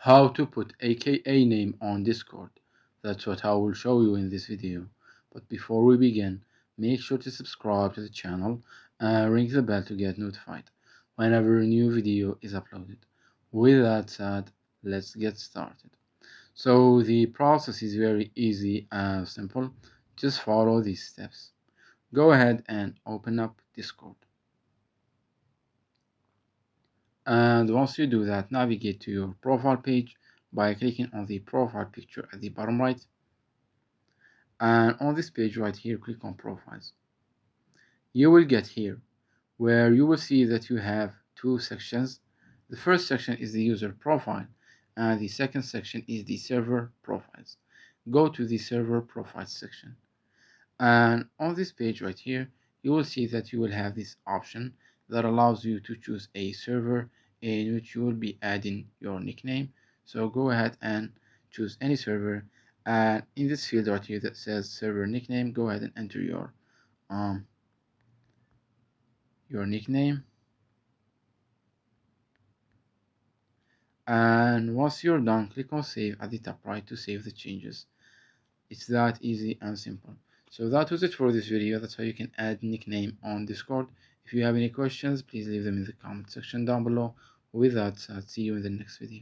How to put AKA name on Discord. That's what I will show you in this video. But before we begin, make sure to subscribe to the channel and ring the bell to get notified whenever a new video is uploaded. With that said, let's get started. So the process is very easy and simple. Just follow these steps. Go ahead and open up Discord. And once you do that, navigate to your profile page by clicking on the profile picture at the bottom right. And on this page right here, click on profiles. You will get here where you will see that you have two sections. The first section is the user profile and the second section is the server profiles. Go to the server profiles section, and on this page right here you will see that you will have this option that allows you to choose a server in which you will be adding your nickname. So go ahead and choose any server, and in this field right here that says server nickname, go ahead and enter your nickname. And once you're done, click on save at the top right to save the changes. It's that easy and simple. So that was it for this video. That's how you can add nickname on Discord. If you have any questions, please leave them in the comment section down below. With that, I'll see you in the next video.